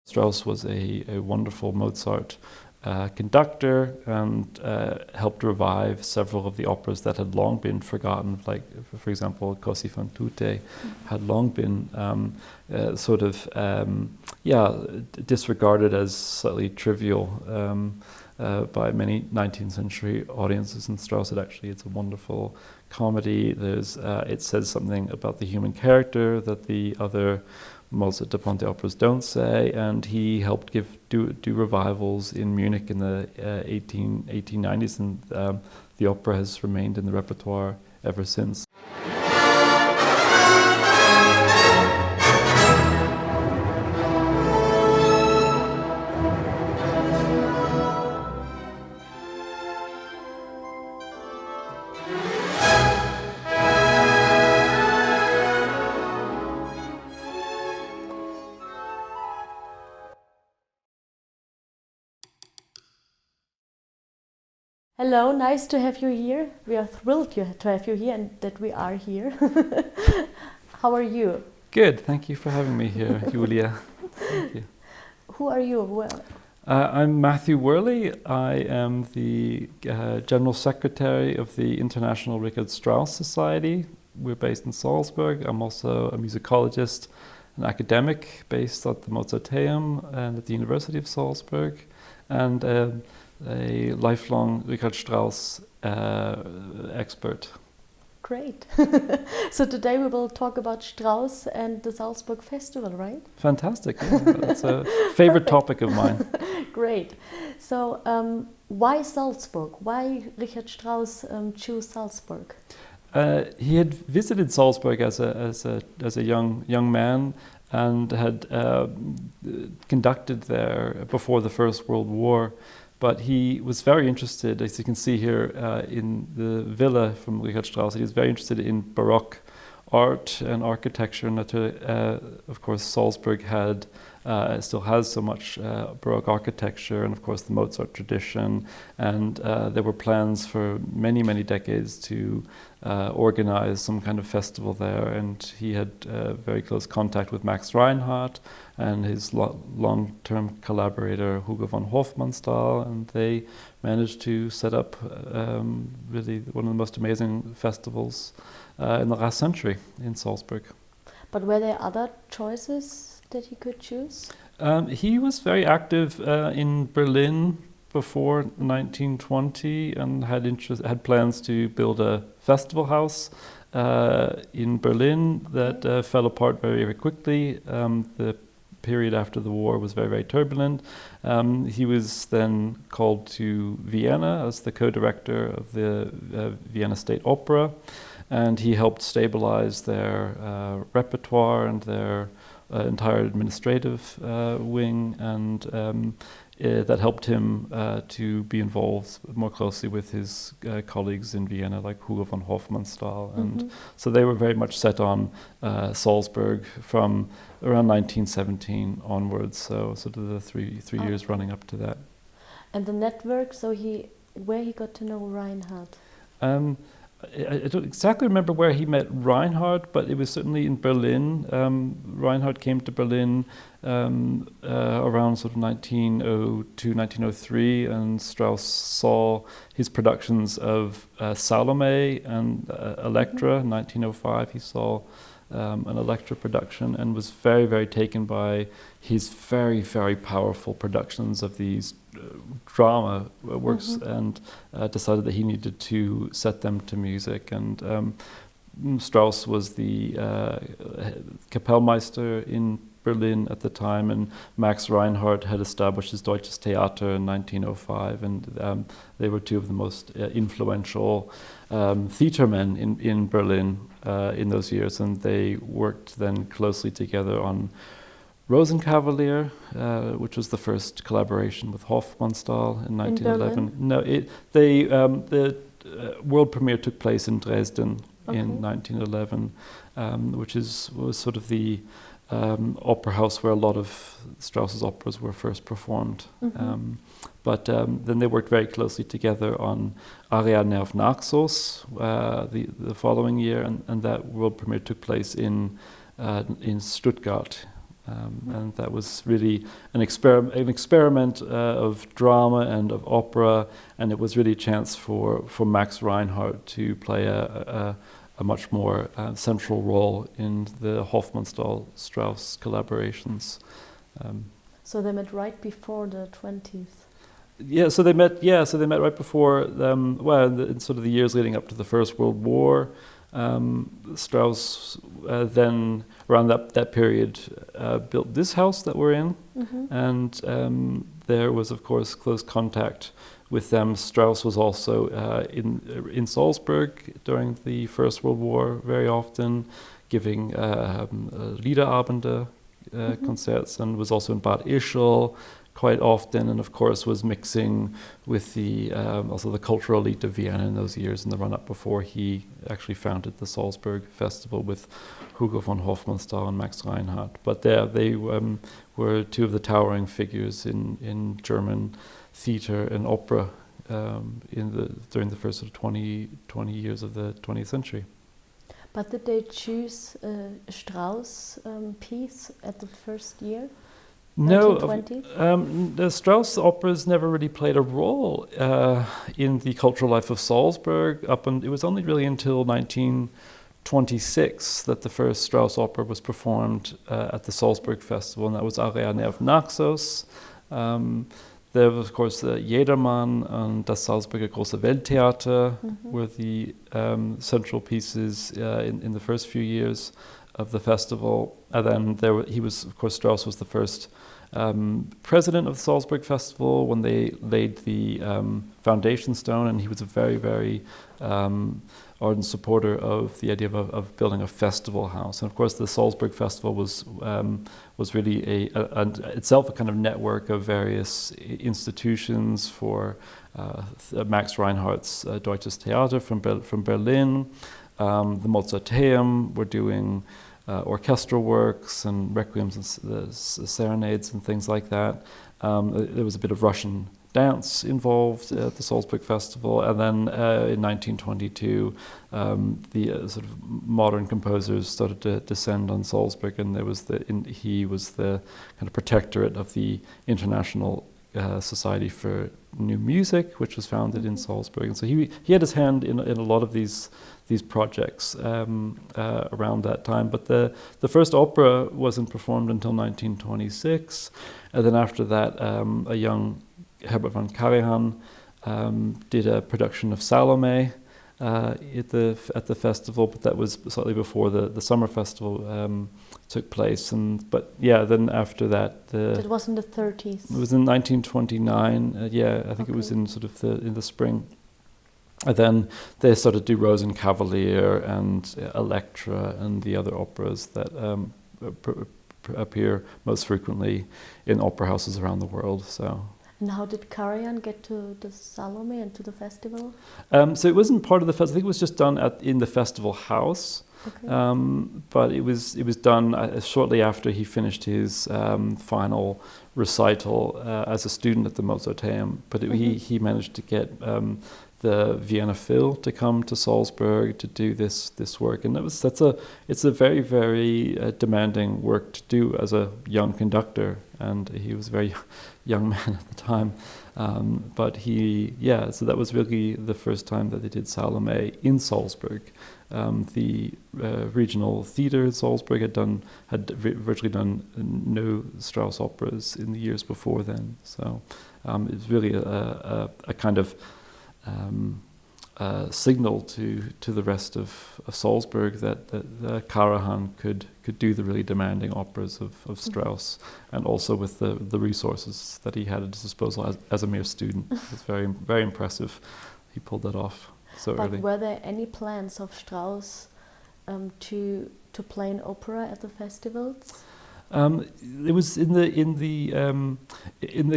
Strauss was a wonderful Mozart conductor and helped revive several of the operas that had long been forgotten, like, for example, Così fan tutte had long been disregarded as slightly trivial by many 19th century audiences. And Strauss said, actually, it's a wonderful comedy. It says something about the human character that the other Mozart da Ponte operas don't say, and he helped do revivals in Munich in the 1890s, and the opera has remained in the repertoire ever since. Hello, nice to have you here. We are thrilled to have you here and that we are here. How are you? Good, thank you for having me here, Julia. Thank you. Who are you? Well, I'm Matthew Werley. I am the General Secretary of the International Richard Strauss Society. We're based in Salzburg. I'm also a musicologist, an academic based at the Mozarteum and at the University of Salzburg, and a lifelong Richard Strauss expert. Great. So today we will talk about Strauss and the Salzburg Festival, right? Fantastic. Yeah, that's a favorite topic of mine. Great. So why Salzburg? Why Richard Strauss choose Salzburg? He had visited Salzburg as a young man and had conducted there before the First World War. But he was very interested, as you can see here in the villa from Richard Strauss, he was very interested in Baroque art and architecture. And of course, Salzburg still has so much Baroque architecture, and of course the Mozart tradition. And there were plans for many, many decades to organize some kind of festival there. And he had very close contact with Max Reinhardt and his long-term collaborator Hugo von Hofmannsthal, and they managed to set up really one of the most amazing festivals in the last century in Salzburg. But were there other choices that he could choose? He was very active in Berlin before 1920 and had plans to build a festival house in Berlin that fell apart very, very quickly. The period after the war was very, very turbulent. He was then called to Vienna as the co-director of the Vienna State Opera, and he helped stabilize their repertoire and their entire administrative wing, and that helped him to be involved more closely with his colleagues in Vienna, like Hugo von Hofmannsthal. And so they were very much set on Salzburg from around 1917 onwards, so sort of the three years running up to that. And the network, so where he got to know Reinhardt? I don't exactly remember where he met Reinhardt, but it was certainly in Berlin. Reinhardt came to Berlin around sort of 1902, 1903, and Strauss saw his productions of Salome and Elektra. In 1905, he saw an Elektra production and was very, very taken by his very, very powerful productions of these drama works, and decided that he needed to set them to music. And Strauss was the Kapellmeister in Berlin at the time, and Max Reinhardt had established his Deutsches Theater in 1905, and they were two of the most influential theater men in Berlin in those years, and they worked then closely together on Rosenkavalier, which was the first collaboration with Hofmannsthal in 1911. No, the world premiere took place in Dresden in 1911, which was sort of the opera house where a lot of Strauss's operas were first performed. But then they worked very closely together on Ariadne auf Naxos the following year, and that world premiere took place in Stuttgart And that was really an experiment of drama and of opera, and it was really a chance for Max Reinhardt to play a much more central role in the Hofmannsthal-Strauss collaborations. So they met right before the 20s. Yeah, so they met. Yeah, so they met right before. In sort of the years leading up to the First World War. Strauss then, around that period, built this house that we're in, and there was, of course, close contact with them. Strauss was also in Salzburg during the First World War very often, giving Liederabende concerts, and was also in Bad Ischl quite often, and of course was mixing with the also the cultural elite of Vienna in those years in the run-up before he actually founded the Salzburg Festival with Hugo von Hofmannsthal and Max Reinhardt. But they were two of the towering figures in German theatre and opera during the first sort of 20 years of the 20th century. But did they choose a Strauss piece at the first year? No, the Strauss operas never really played a role in the cultural life of Salzburg. It was only really until 1926 that the first Strauss opera was performed at the Salzburg Festival, and that was Ariadne auf Naxos. There was, of course, Jedermann and das Salzburger Große Welttheater were the central pieces in the first few years of the festival. And then Strauss was the first president of the Salzburg Festival when they laid the foundation stone, and he was a very, very ardent supporter of the idea of building a festival house. And of course, the Salzburg Festival was really itself a kind of network of various institutions for Max Reinhardt's Deutsches Theater from Berlin. The Mozarteum were doing orchestral works and requiems and serenades and things like that. There was a bit of Russian dance involved at the Salzburg Festival, and then in 1922 the sort of modern composers started to descend on Salzburg, and he was the kind of protectorate of the International Society for New Music, which was founded in Salzburg, and so he had his hand in a lot of these projects around that time. But the first opera wasn't performed until 1926, and then after that a young Herbert von Karajan did a production of Salome at the festival, but that was slightly before the summer festival took place. Then after that, it was in the 30s. It was in 1929. I think it was in sort of in the spring. And then they started to do Rosenkavalier and Elektra and the other operas that appear most frequently in opera houses around the world. So. And how did Karajan get to the Salome and to the festival? So it wasn't part of the festival. I think it was just done in the festival house. Okay. But it was done shortly after he finished his final recital as a student at the Mozarteum. But he managed to get the Vienna Phil to come to Salzburg to do this work, and it's a very, very demanding work to do as a young conductor, and he was a very young man at the time. So that was really the first time that they did Salome in Salzburg. The regional theatre in Salzburg had virtually done no Strauss operas in the years before then. So it was really a kind of signal to the rest of Salzburg that Karajan could do the really demanding operas of Strauss, and also with the resources that he had at his disposal as a mere student. It's very, very impressive. He pulled that off so early. But were there any plans of Strauss to play an opera at the festivals? It was in the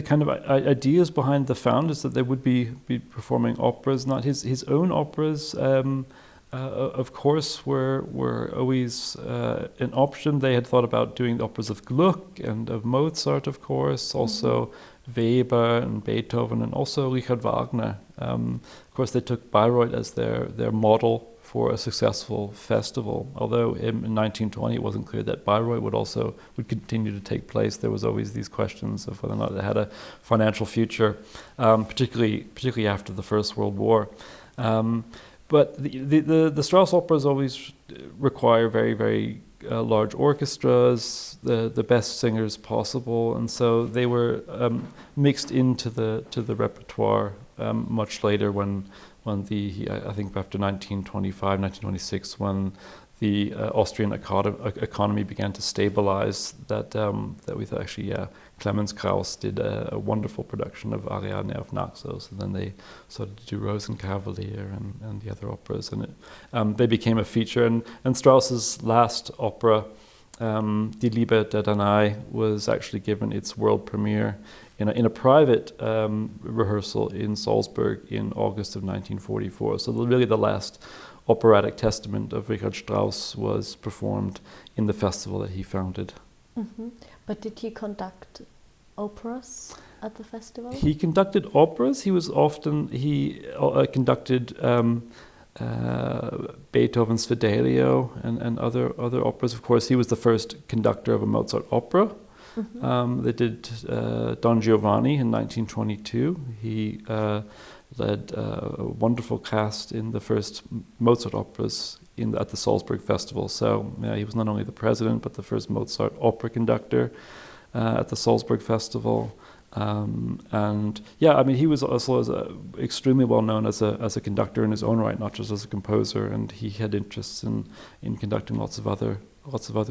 kind of ideas behind the founders that they would be performing operas. Not his own operas, of course, were always an option. They had thought about doing the operas of Gluck and of Mozart, of course, also Weber and Beethoven, and also Richard Wagner. Of course, they took Bayreuth as their model for a successful festival. Although in 1920 it wasn't clear that Bayreuth would continue to take place, there was always these questions of whether or not it had a financial future, particularly after the First World War. But the Strauss operas always require very, very large orchestras, the best singers possible, and so they were mixed into the repertoire much later when I think after 1925, 1926, when the Austrian economy began to stabilize, that we thought actually, Clemens Krauss did a wonderful production of Ariadne auf Naxos, and then they started to do Rosenkavalier and the other operas, and they became a feature. And Strauss's last opera, Die Liebe der Danae, was actually given its world premiere in a private rehearsal in Salzburg in August of 1944. So really the last operatic testament of Richard Strauss was performed in the festival that he founded. Mm-hmm. But did he conduct operas at the festival? He conducted operas. He conducted Beethoven's Fidelio and other operas. Of course, he was the first conductor of a Mozart opera. Mm-hmm. They did Don Giovanni in 1922. He led a wonderful cast in the first Mozart operas at the Salzburg Festival. So he was not only the president, but the first Mozart opera conductor at the Salzburg Festival. He was also extremely well known as a conductor in his own right, not just as a composer. And he had interests in conducting lots of other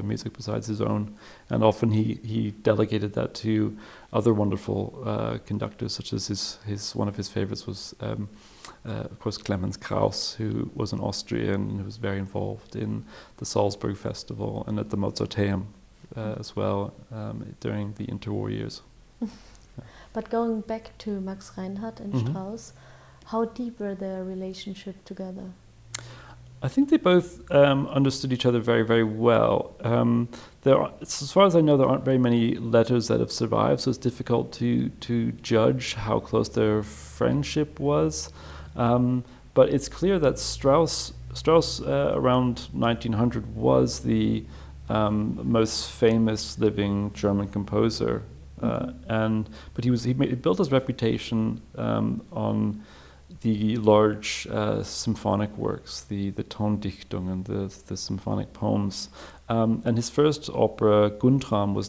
music besides his own. And often he delegated that to other wonderful conductors, such as one of his favorites was, of course, Clemens Krauss, who was an Austrian who was very involved in the Salzburg Festival and at the Mozarteum as well during the interwar years. But going back to Max Reinhardt and mm-hmm. Strauss, how deep were their relationship together? I think they both understood each other very, very well. As far as I know, there aren't very many letters that have survived, so it's difficult to judge how close their friendship was. But it's clear that Strauss around 1900 was the most famous living German composer. But he built his reputation on the large symphonic works, the Tondichtung and the symphonic poems. And his first opera, Guntram, was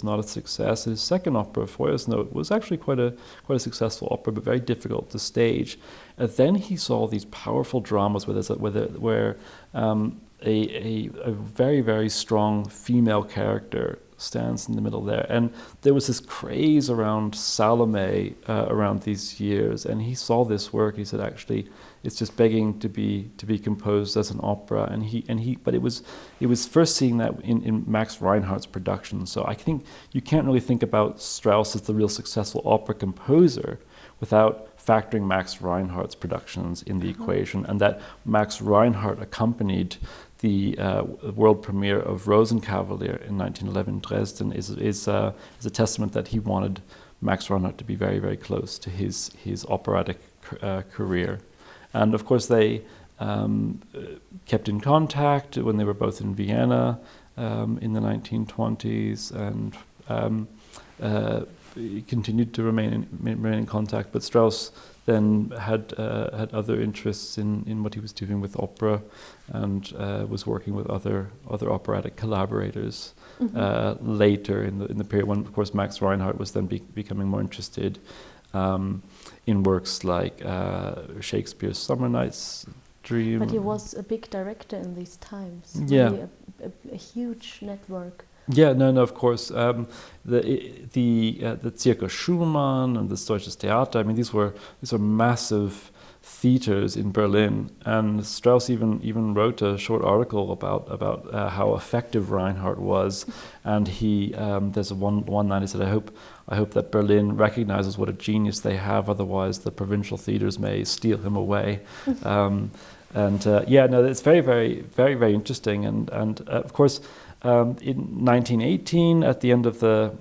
not a success. His second opera, Feuersnot, was actually quite a successful opera, but very difficult to stage. And then he saw these powerful dramas where a very, very strong female character stands in the middle there, and there was this craze around Salome around these years, and he saw this work. He said, actually, it's just begging to be composed as an opera, but it was first seeing that in Max Reinhardt's production. So I think you can't really think about Strauss as the real successful opera composer without factoring Max Reinhardt's productions in the equation, and that Max Reinhardt accompanied the world premiere of Rosenkavalier in 1911 in Dresden is a testament that he wanted Max Reinhardt to be very, very close to his operatic career. And of course they kept in contact when they were both in Vienna in the 1920s, and continued to remain in contact. But Strauss then had other interests in what he was doing with opera, and was working with other operatic collaborators mm-hmm. Later in the period when, of course, Max Reinhardt was then becoming more interested in works like Shakespeare's Summer Night's Dream. But he was a big director in these times. Yeah, really a huge network. Yeah, no, of course. The Circus Schumann and the Deutsches Theater, I mean, these were massive theaters in Berlin, and Strauss even wrote a short article about how effective Reinhardt was, and he there's one line he said, I hope that Berlin recognizes what a genius they have, otherwise the provincial theaters may steal him away. It's very, very, very, very interesting, and of course. In 1918, at the end of the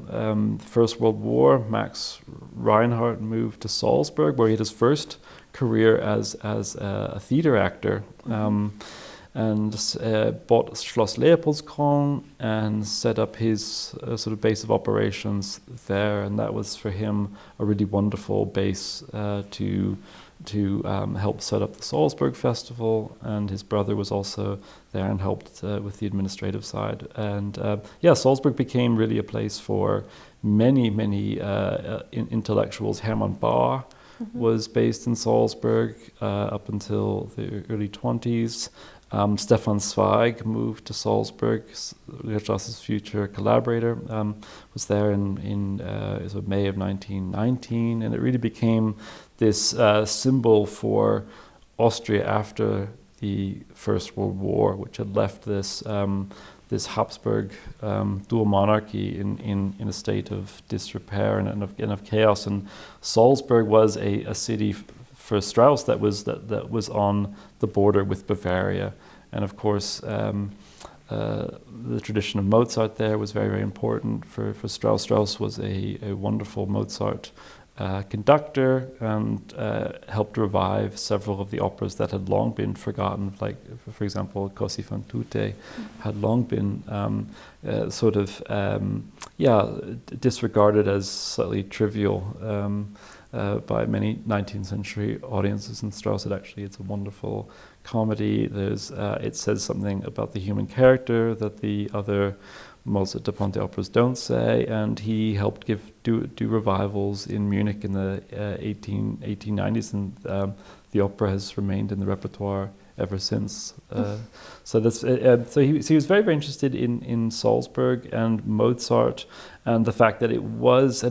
First World War, Max Reinhardt moved to Salzburg, where he had his first career as a theater actor. And bought Schloss Leopoldskron and set up his sort of base of operations there, and that was for him a really wonderful base to help set up the Salzburg Festival. And his brother was also there and helped with the administrative side. And Salzburg became really a place for many intellectuals. Hermann Bahr was based in Salzburg up until the early 20s. Stefan Zweig moved to Salzburg. Richard Strauss's future collaborator was there in May of 1919, and it really became this symbol for Austria after the First World War, which had left this Habsburg dual monarchy in a state of disrepair and of chaos. And Salzburg was a city for Strauss that was on the border with Bavaria, and of course the tradition of Mozart there was very important for Strauss. Strauss was a wonderful Mozart conductor and helped revive several of the operas that had long been forgotten, like for example Così fan tutte had long been disregarded as slightly trivial by many 19th century audiences, and Strauss it's a wonderful comedy. It says something about the human character that the other Mozart da Ponte operas don't say, and he helped do revivals in Munich in the 1890s, and the opera has remained in the repertoire ever since. So he was very interested in Salzburg and Mozart, and the fact that it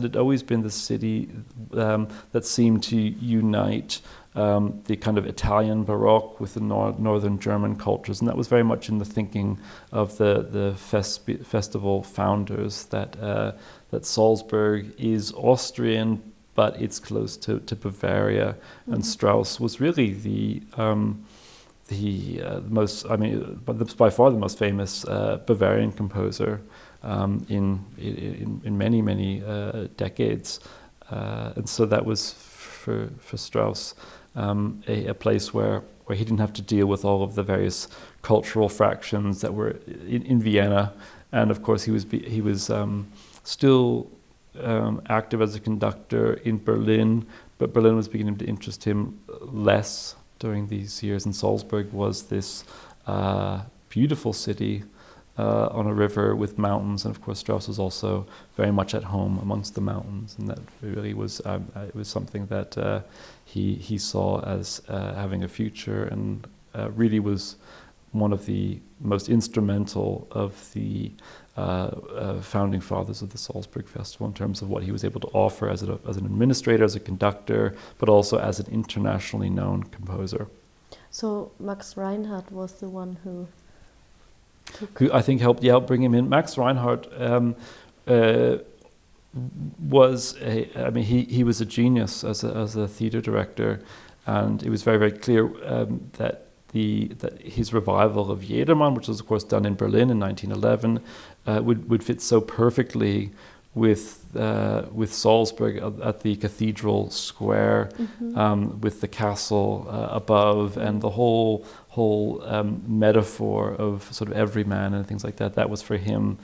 had always been the city that seemed to unite the kind of Italian Baroque with the northern German cultures, and that was very much in the thinking of the festival founders, that Salzburg is Austrian, but it's close to Bavaria, and Strauss was really the most, by far the most famous Bavarian composer in many decades, and so that was for Strauss a place where he didn't have to deal with all of the various cultural fractions that were in Vienna, and of course he was still active as a conductor in Berlin, but Berlin was beginning to interest him less during these years, and Salzburg was this beautiful city on a river with mountains, and of course Strauss was also very much at home amongst the mountains, and that really was it was something that he saw as having a future, and really was one of the most instrumental of the founding fathers of the Salzburg Festival in terms of what he was able to offer as an administrator, as a conductor, but also as an internationally known composer. So Max Reinhardt was the one who I think helped bring him in. Max Reinhardt was he was a genius as a theater director, and it was very clear that his revival of Jedermann, which was of course done in Berlin in 1911, would fit so perfectly with Salzburg at the cathedral square, with the castle above, and the whole metaphor of sort of every man and things like that. That was for him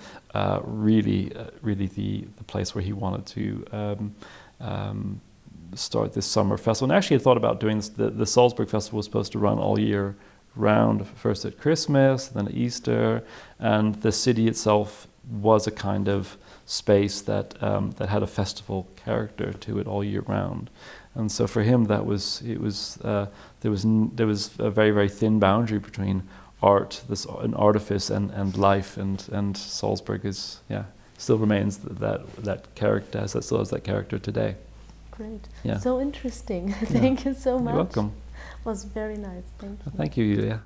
really the place where he wanted to start this summer festival. And actually, I thought about doing this. The Salzburg Festival was supposed to run all year round, first at Christmas, then at Easter, and the city itself was a kind of space that had a festival character to it all year round. And so for him, there was a very thin boundary between art, an artifice, and life, and Salzburg still remains that character, still has that character today. Great. Yeah. So interesting. Thank you so much. You're welcome. It was very nice. Thank you. Thank you, Julia.